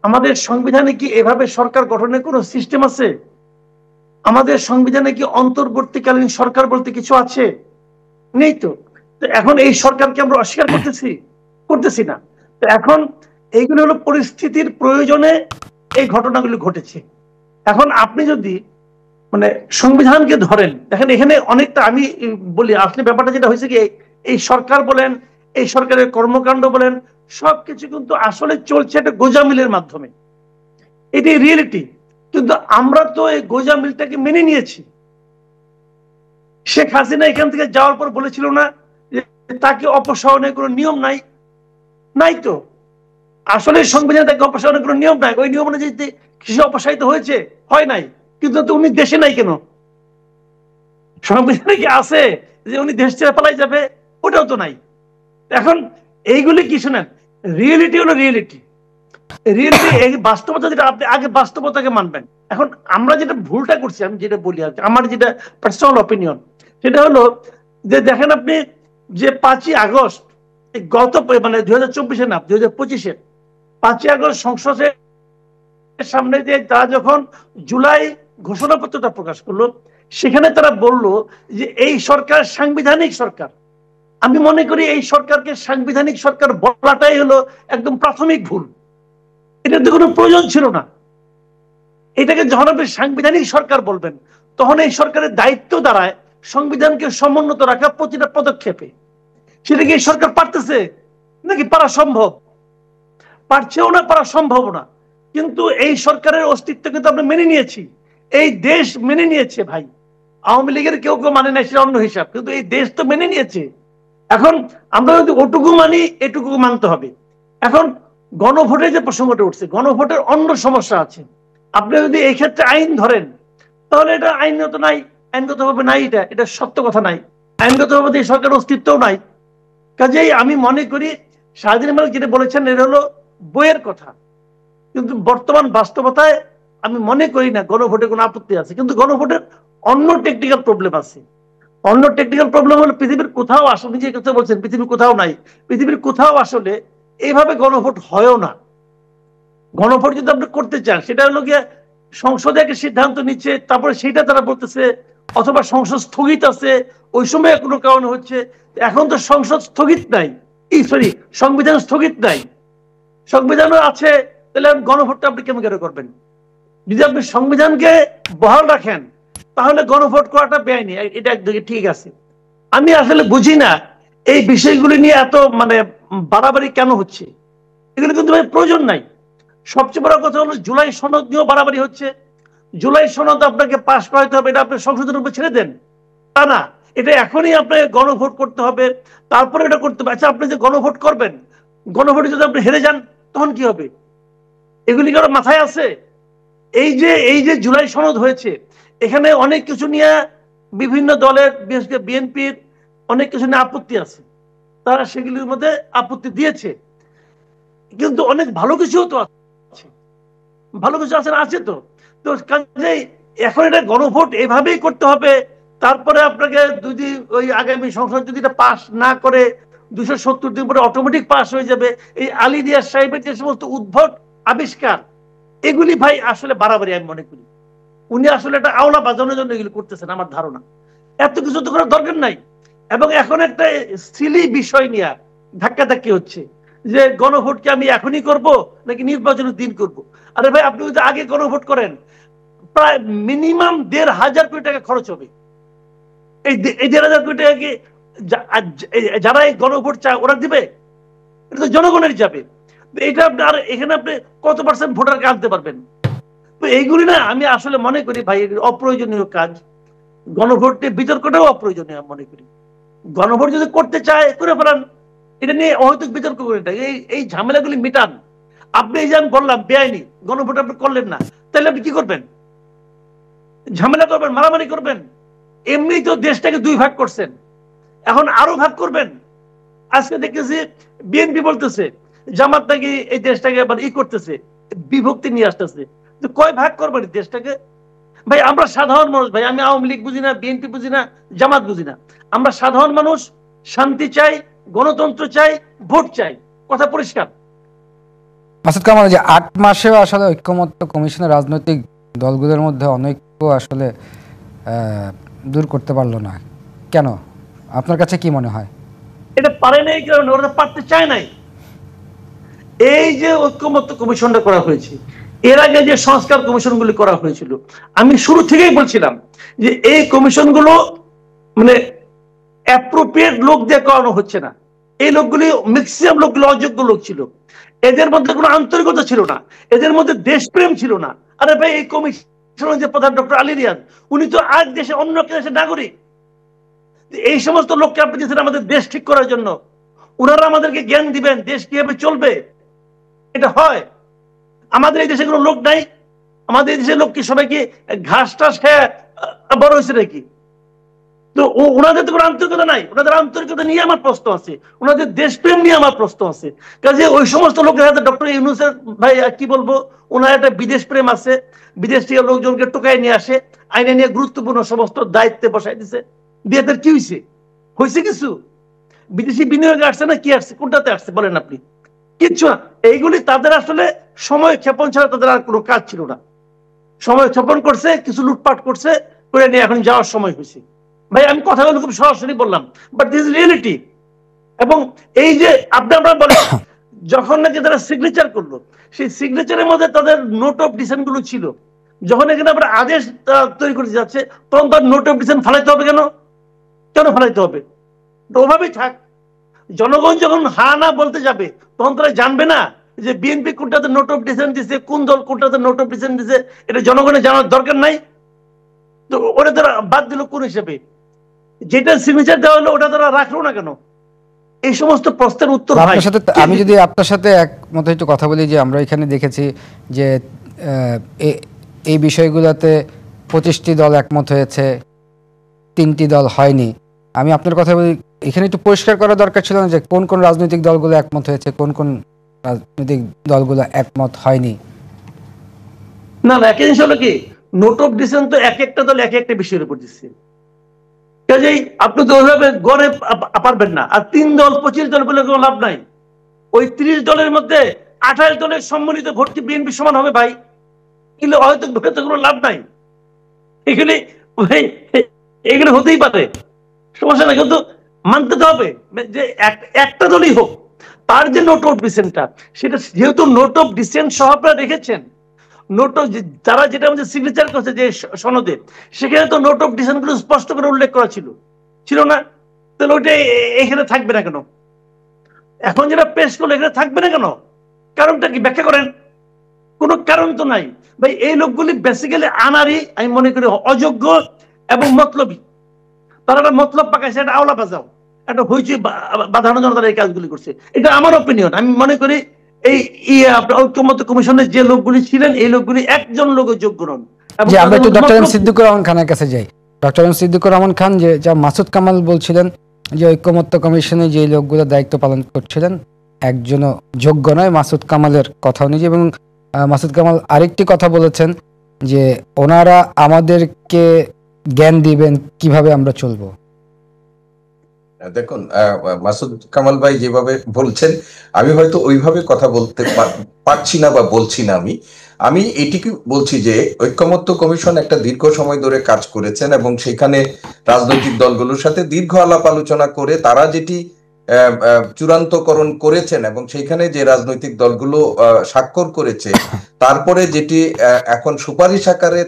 আমাদের সংবিধানে কি এভাবে সরকার গঠনের কোনো সিস্টেম আছে? আমাদের সংবিধানে কি অন্তর্বর্তীকালীন সরকার বলতে কিছু আছে? নেই তো। এখন এই সরকারকে আমরা অস্বীকার করতেছি না। তো এখন এইগুলো হলো পরিস্থিতির প্রয়োজনে এই ঘটনাগুলো ঘটেছে। এখন আপনি যদি মানে সংবিধানকে ধরেন, দেখেন এখানে অনেকটা আমি বলি আসলে ব্যাপারটা যেটা হয়েছে কি, এই সরকার বলেন, এই সরকারের কর্মকাণ্ড বলেন, সবকিছু কিন্তু আসলে চলছে একটা গোজামিলের মাধ্যমে। এটাই রিয়েলিটি। কিন্তু আমরা তো এই গোজামিলটাকে মেনে নিয়েছি। শেখ হাসিনা এখান থেকে যাওয়ার পর বলেছিল না যে তাকে অপসারণের কোনো নিয়ম নাই? নাই তো। আসলে সংবিধানে তাকে অপসারণের কোনো নিয়ম নাই। ওই নিয়ম অনুযায়ী কৃষি অপসারিত হয়েছে? হয় নাই। কিন্তু উনি দেশে নাই কেন? সংবিধানে কি আছে যে উনি দেশ ছেড়ে পালাই যাবে? ওটাও তো নাই। এখন এইগুলি কি শুনেন, রিয়েলিটি হলো রিয়েলিটি। রিয়েলিটি এই বাস্তবতা যেটা, আপনি আগে বাস্তবতাকে মানবেন। এখন আমরা যেটা ভুলটা করছি, আমি যেটা বলি আর আমার যেটা পার্সোনাল অপিনিয়ন, সেটা হলো যে দেখেন আপনি যে 5ই আগস্ট গত মানে 2024-এ না 2025-এ 5ই আগস্ট সংসদের সামনে যে তারা যখন জুলাই ঘোষণাপত্রটা প্রকাশ করলো, সেখানে তারা বলল যে এই সরকার সাংবিধানিক সরকার। আমি মনে করি এই সরকারকে সাংবিধানিক সরকার বলাটাই হলো একদম প্রাথমিক ভুল। এটার তো কোনো প্রয়োজন ছিল না। এটাকে যখন আপনি সাংবিধানিক সরকার বলবেন, তখন এই সরকারের দায়িত্ব দাঁড়ায় সংবিধানকে সমুন্নত রাখা প্রতিটা পদক্ষেপে। সেটা কি এই সরকার পারতেছে নাকি? পারা সম্ভব? পারছেও না, পারা সম্ভব না। কিন্তু এই সরকারের অস্তিত্ব কিন্তু আমরা মেনে নিয়েছি, এই দেশ মেনে নিয়েছে ভাই। আওয়ামী লীগের কেউ কেউ মানে না, সেটা অন্য হিসাব, কিন্তু এই দেশ তো মেনে নিয়েছে। এখন আমরা যদি ওটুকু মানি, এটুকু মানতে হবে। এখন গণভোটের যে প্রসঙ্গটা উঠছে, গণভোটের অন্য সমস্যা আছে। আপনি যদি এই ক্ষেত্রে আইন ধরেন, তাহলে এটা আইনত নাই, আইনগতভাবে নাই, এটা সত্য কথা নাই। আইনগতভাবে এই সরকারের অস্তিত্বও নাই। কাজেই আমি মনে করি শাহদিন মালিক যেটা বলেছেন এটা হলো বইয়ের কথা, কিন্তু বর্তমান বাস্তবতায় আমি মনে করি না গণভোটে কোনো আপত্তি আছে। কিন্তু গণভোটের অন্য টেকনিক্যাল প্রবলেম আছে। অন্য টেকনিক্যাল প্রবলেম হলো পৃথিবীর কোথাও আসলে, নিজে কথা বলছেন পৃথিবীর কোথাও নাই, পৃথিবীর কোথাও আসলে এইভাবে গণভোট হয়ও না। গণভোট যদি আপনি করতে চান, সেটা হলো গিয়ে সংসদে একটা সিদ্ধান্ত নিচ্ছে, তারপরে সেটা তারা বলতেছে, অথবা সংসদ স্থগিত আছে, ওই সময় কোনো কারণে হচ্ছে। এখন তো সংসদ স্থগিত নাই, সরি সংবিধান স্থগিত নাই, সংবিধানও আছে। তাহলে গণভোটটা আপনি কেমন করে করবেন? যদি আপনি সংবিধানকে বহাল রাখেন, তাহলে গণভোট করাটা বেআইনি, এটা একদিকে ঠিক আছে। আমি আসলে বুঝি না এই বিষয়গুলি নিয়ে এত মানে বাড়াবাড়ি কেন হচ্ছে। এগুলো কিন্তু প্রয়োজন নাই। সবচেয়ে বড় কথা হলো জুলাই সনদ নিয়েও বাড়াবাড়ি হচ্ছে। জুলাই সনদ আপনাকে পাশ করাতে হবে, এটা আপনি সংসদের উপর ছেড়ে দেন, তা না। এটা এখনই আপনাকে গণভোট করতে হবে, তারপরে এটা করতে হবে। আচ্ছা, আপনি যে গণভোট করবেন, গণভোটে যদি আপনি হেরে যান, তখন কি হবে? এগুলি কারো মাথায় আছে? এই যে জুলাই সনদ হয়েছে, এখানে অনেক কিছু নিয়ে বিভিন্ন দলের, বিশেষ করে বিএনপির অনেক কিছু নিয়ে আপত্তি আছে। তারা সেগুলির মধ্যে আপত্তি দিয়েছে, কিন্তু অনেক ভালো কিছুও তো আছে, ভালো কিছু আছে না, আছে তো। তো কাজেই এখন এটা গণভোট এভাবেই করতে হবে। তারপরে আপনাকে যদি ওই আগামী সংসদ যদি এটা পাস না করে 270 দিন পরে অটোমেটিক পাস হয়ে যাবে, এই আলী রিয়াজ সাহেবের যে সমস্ত উদ্ভট আবিষ্কার, এগুলি ভাই আসলে বাড়াবাড়ি আমি মনে করি। উনি আসলে একটা আওলা বাজানোর জন্য এগুলি করতেছেন আমার ধারণা। এত কিছু তো করার দরকার নাই। এবং এখন একটা সিলি বিষয় নিয়ে ধাক্কাধাক্কি হচ্ছে যে গণভোটকে আমি এখনই করব নাকি নির্বাচনের দিন করব। আরে ভাই, আপনি যদি আগে গণভোট করেন, প্রায় মিনিমাম 1,500 কোটি টাকা খরচ হবে। এই 1,500 কোটি টাকা কি যারা এই গণভোট চায় ওরা দিবে? এটা তো জনগণের যাবে। এটা আর এখানে আপনি কত পার্সেন্ট ভোটারকে আনতে পারবেন? তো এইগুলি না আমি আসলে মনে করি ভাই অপ্রয়োজনীয় কাজ। গণভোটে বিতর্কটাও অপ্রয়োজনীয় মনে করি। গণভোট যদি করতে চায় করে ফেলান, এটা নিয়ে অহেতুক বিতর্ক করে না, এই ঝামেলাগুলি মিটান। আপনি এই যে আমি বললাম বেআইনি গণভোট আপনি করলেন না, তাহলে আপনি কি করবেন? ঝামেলা করবেন, মারামারি করবেন? এমনি তো দেশটাকে 2 ভাগ করছেন, এখন আরো ভাগ করবেন। আজকে দেখতেছি বিএনপি বলতেছে জামাত নাকি এই দেশটাকে আবার করতেছে, বিভক্তি নিয়ে আসতেছে। তো কয় ভাগ করবেন দেশটাকে? ভাই আমরা সাধারণ মানুষ ভাই, আমি আওয়ামী লীগ বুঝি না, বিএনপি বুঝি না, জামাত বুঝি না। আমরা সাধারণ মানুষ, শান্তি চাই, গণতন্ত্র চাই, ভোট চাই, কথা পরিষ্কার। মাসুদ কামাল, যে 8 মাসেও আসলে ঐক্যমত্য কমিশনের রাজনৈতিক দলগুলোর মধ্যে অনৈক্য আসলে দূর করতে পারলো না কেন? আপনার কাছে কি মনে হয়? এটা পারে নাই কারণ ওরা পারতে চায় নাই। এই যে ঐক্যমত্য কমিশনটা করা হয়েছে, এর আগে যে সংস্কার কমিশনগুলি করা হয়েছিল, আমি শুরু থেকেই বলছিলাম যে এই কমিশনগুলো মানে অ্যাপ্রোপ্রিয়েট লোক দিয়ে করানো হচ্ছে না। এই লোকগুলি ম্যাক্সিমাম লোকগুলো অযোগ্য লোক ছিল, এদের মধ্যে কোনো আন্তরিকতা ছিল না, এদের মধ্যে দেশপ্রেম ছিল না। আরে ভাই, এই কমিশনের যে প্রধান ডক্টর আলী রিয়াজ, উনি তো আজ দেশে অন্য একটা দেশের নাগরিক। এই সমস্ত লোককে আপনি দিয়েছেন আমাদের দেশ ঠিক করার জন্য, ওনারা আমাদেরকে জ্ঞান দিবেন দেশ কিভাবে চলবে। এটা হয়? আমাদের এই দেশে কোনো লোক নাই? আমাদের এই দেশের লোক কি সবাইকে ঘাস টাস খেয়ে বড় হয়েছে নাকি? তো ওনাদের তো কোনো আন্তরিকতা নাই। ওনাদের আন্তরিকতা নিয়ে আমার প্রশ্ন আছে, ওনাদের দেশপ্রেম নিয়ে আমার প্রশ্ন আছে। কাজে ওই সমস্ত লোকের হাতে ডক্টর ইউনূসের ভাই কি বলবো, ওনার একটা বিদেশ প্রেম আছে, বিদেশ থেকে লোকজনকে টোকাই নিয়ে আসে, আইনে নিয়ে গুরুত্বপূর্ণ সমস্ত দায়িত্বে বসাই দিছে। বিয়েদের কি হয়েছে? হয়েছে কিছু? বিদেশি বিনিয়োগে আসছে না কি আসছে? কোনটাতে আসছে বলেন আপনি? কিচ্ছু না। এইগুলি তাদের আসলে সময় ক্ষেপণ ছাড়া তাদের আর কোনো কাজ ছিল না। সময় ক্ষেপণ করছে, কিছু লুটপাট করছে, করে নিয়ে এখন যাওয়ার সময় হয়েছে। ভাই আমি কথাগুলো খুব সরাসরি বললাম, বাট দিস রিয়েলিটি। এবং এই যে আপনারা বলেন যখন নাকি তারা সিগনেচার করলো, সেই সিগনেচারের মধ্যে তাদের নোট অফ ডিসেন্ট গুলো ছিল। যখন এখানে আমরা আদেশ তৈরি করতে যাচ্ছে, তখন তার নোট অফ ডিসেন্ট ফালাইতে হবে কেন? কেন ফালাইতে হবে? ওভাবেই থাক। জনগণ যখন হা না বলতে যাবে, তখন তারা জানবে না যে বিএনপি কোনটাতে নোট অফ ডিসেন্ট দিছে, কোন দল কোনটাতে নোট অফ ডিসেন্ট দিছে। এটা জনগণের জানার দরকার নাই? তো ওটা তারা বাদ দিল কোন হিসেবে? যেটা সিগনেচার দেওয়া হলো ওটা তারা রাখলো না কেন? এই সমস্ত প্রশ্নের উত্তর আপনার সাথে আমি যদি আপনার সাথে একমত একটু কথা বলি, যে আমরা এখানে দেখেছি যে এই বিষয়গুলোতে 25টি দল একমত হয়েছে, 3টি দল হয়নি। আমি আপনার কথা বলি, এখানে একটু পরিষ্কার করা দরকার ছিল না যে কোন কোন রাজনৈতিক দলগুলো একমত হয়েছে, কোন কোন রাজনৈতিক দলগুলো একমত হয়নি? না না, একই জিনিস হলো কি, নোট অফ ডিসেন্ট তো এক একটা দল এক একটা বিষয়ের উপর দিচ্ছে। কাজেই আপনি তো ওইভাবে গড়ে পারবেন না। আর 3 দল 25 দল বলে কোনো লাভ নাই। ওই 30 দলের মধ্যে 28 দলের সম্মিলিত ভোট কি বিএনপি সমান হবে ভাই? এগুলো হয়তো কোনো লাভ নাই। এগুলি এগুলো হতেই পারে, সমস্যা নাই, কিন্তু মানতে তো হবে যে একটা দলই হোক, তার যে নোট অফ ডিসেন্টটা, সেটা যেহেতু নোট অফ ডিসেন্ট সহ আপনারা রেখেছেন, নোট অফ তারা যেটা আমাদের সিগনেচার করছে যে সনদে, সেখানে তো নোট অফ ডিসেন্ট গুলো স্পষ্ট করে উল্লেখ করা ছিল, ছিল না? তাহলে ওইটা এখানে থাকবে না কেন? এখন যেটা পেশ করলো এখানে থাকবে না কেন? কারণটা কি ব্যাখ্যা করেন? কোনো কারণ তো নাই ভাই। এই লোকগুলি বেসিক্যালি আনারি, আমি মনে করি অযোগ্য এবং মতলবী। তারা একটা মতলব পাকাইছে, একটা আওলা বাজাও, একটা হইচই বাঁধানোর জন্য তারা এই কাজগুলি করছে। এটা আমার অপিনিয়ন। আমি মনে করি এই ঐক্যমত্য কমিশনের যে লোকগুলি ছিলেন, এই লোকগুলি একজন লোক যোগ্য নন। আমরা একটু ডক্টর এম সিদ্দিকুর রহমান খানের কাছে যাই। ডক্টর এম সিদ্দিকুর রহমান খান, যে যা মাসুদ কামাল বলছিলেন যে ঐক্যমত্য কমিশনে যে লোকগুলো দায়িত্ব পালন করছিলেন একজনও যোগ্য নয়, মাসুদ কামালের কথা অনুযায়ী। এবং মাসুদ কামাল আরেকটি কথা বলেছেন যে ওনারা আমাদেরকে জ্ঞান দিবেন কিভাবে আমরা চলবো। দেখুন, মাসুদ কামাল ভাই যেভাবে বলছেন, আমি হয়তো ওইভাবে কথা বলতে পারছি না বা বলছি না। আমি এটিকে বলছি যে ঐক্যমত্য কমিশন একটা দীর্ঘ সময় ধরে কাজ করেছেন এবং সেখানে রাজনৈতিক দলগুলোর সাথে দীর্ঘ আলাপ আলোচনা করে তারা যেটি চূড়ান্তকরণ করেছেন এবং সেইখানে যে রাজনৈতিক দলগুলো স্বাক্ষর করেছে, তারপরে যেটি এখন সুপারিশ আকারে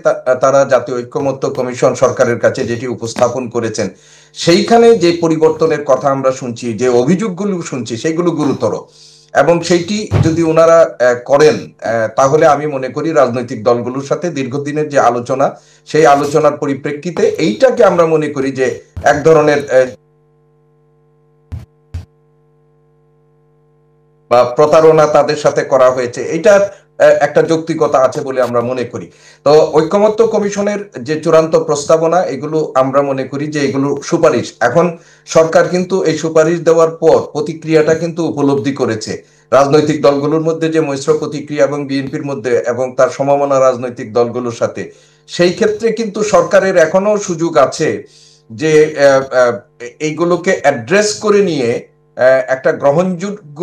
তারা জাতীয় ঐক্যমত্য কমিশন সরকারের কাছে যেটি উপস্থাপন করেছেন, সেইখানে যে পরিবর্তনের কথা আমরা শুনছি, যে অভিযোগগুলো শুনছি, সেগুলো গুরুতর। এবং সেইটি যদি ওনারা করেন, তাহলে আমি মনে করি রাজনৈতিক দলগুলোর সাথে দীর্ঘদিনের যে আলোচনা, সেই আলোচনার পরিপ্রেক্ষিতে এইটাকে আমরা মনে করি যে এক ধরনের বা প্রতারণা তাদের সাথে করা হয়েছে, এটার একটা যৌক্তিকতা আছে বলে আমরা মনে করি। তো ঐক্যমত্য কমিশনের যে চূড়ান্ত প্রস্তাবনা, এগুলো আমরা মনে করি যে এগুলো সুপারিশ। এখন সরকার কিন্তু এই সুপারিশ দেওয়ার পর প্রতিক্রিয়াটা কিন্তু উপলব্ধি করেছে রাজনৈতিক দলগুলোর মধ্যে, যে মিশ্র প্রতিক্রিয়া এবং বিএনপির মধ্যে এবং তার সমমনা রাজনৈতিক দলগুলোর সাথে। সেই ক্ষেত্রে কিন্তু সরকারের এখনো সুযোগ আছে যে এইগুলোকে অ্যাড্রেস করে নিয়ে একটা গ্রহণযোগ্য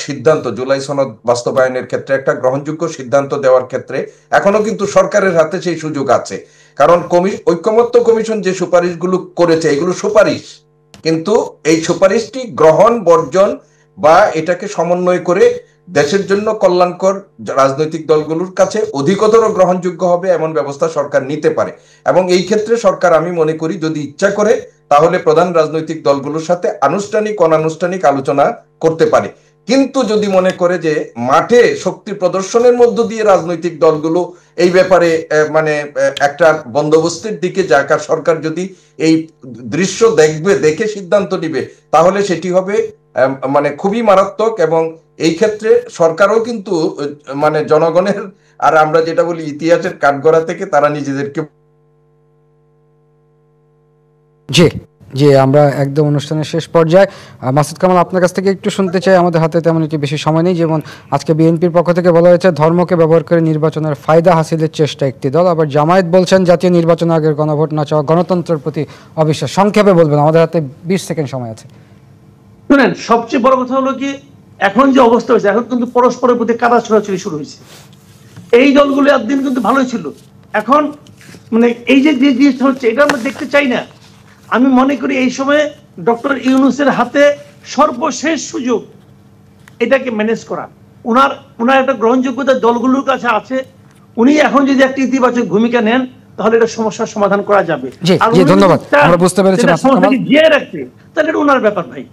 সিদ্ধান্ত, জুলাই সনদ বাস্তবায়নের ক্ষেত্রে একটা গ্রহণযোগ্য সিদ্ধান্ত দেওয়ার ক্ষেত্রে এখনো কিন্তু সরকারের হাতে সেই সুযোগ আছে। কারণ ঐকমত্য কমিশন যে সুপারিশগুলো করেছে এগুলো সুপারিশ, কিন্তু এই সুপারিশটি গ্রহণ বর্জন বা এটাকে সমন্বয় করে দেশের জন্য কল্যাণকর রাজনৈতিক দলগুলোর কাছে অধিকতর গ্রহণযোগ্য হবে এমন ব্যবস্থা সরকার নিতে পারে। এবং এই ক্ষেত্রে সরকার আমি মনে করি যদি ইচ্ছা করে তাহলে প্রধান রাজনৈতিক দলগুলোর সাথে আনুষ্ঠানিক অনানুষ্ঠানিক আলোচনা করতে পারে। কিন্তু যদি মনে করে যে মাঠে শক্তি প্রদর্শনের মধ্য দিয়ে রাজনৈতিক দলগুলো এই ব্যাপারে মানে একটা বন্দোবস্তের দিকে যাক, আর সরকার যদি এই দৃশ্য দেখে সিদ্ধান্ত নিবে তাহলে সেটি হবে মানে খুবই মারাত্মক। এবং এই ক্ষেত্রে সরকারও কিন্তু মানে জনগণের, আর আমরা যেটা বলি ইতিহাসের কাঠগড়া থেকে তারা নিজেদেরকে। জি জি, আমরা একদম অনুষ্ঠানের শেষ পর্যায়ে। মাসুদ কামাল, আপনার কাছ থেকে একটু শুনতে চাই, আমাদের হাতে তেমন একটি বেশি সময় নেই। যেমন আজকে বিএনপির পক্ষ থেকে বলা হয়েছে ধর্মকে ব্যবহার করে নির্বাচনের ফায়দা হাসিলের চেষ্টা একটি দল, আবার জামায়াত বলছেন জাতীয় নির্বাচন আগের গণভোট না চাওয়া গণতন্ত্রের প্রতি অবিশ্বাস। সংক্ষেপে বলবেন, আমাদের হাতে 20 সেকেন্ড সময় আছে। শুনেন, সবচেয়ে বড় কথা হলো কি, এখন যে অবস্থা হয়েছে এখন কিন্তু পরস্পরের প্রতি কাদা ছোড়াছুড়ি শুরু হয়েছে। এই দলগুলো একদিন কিন্তু ভালোই ছিল, এখন মানে এই যে জিনিসটা হচ্ছে এটা আমরা দেখতে চাই না। আমি মনে করি এই সময়ে ডক্টর ইউনূসের হাতে সর্বশেষ সুযোগ এটাকে ম্যানেজ করা। ওনার একটা গ্রহণযোগ্যতা দলগুলোর কাছে আছে। উনি এখন যদি একটা ইতিবাচক ভূমিকা নেন তাহলে এটা সমস্যার সমাধান করা যাবে। ধন্যবাদ, আমরা বুঝতে পেরেছি। সমস্যাকে জিয়ে রাখতে তাহলে এটা ওনার ব্যাপার ভাই।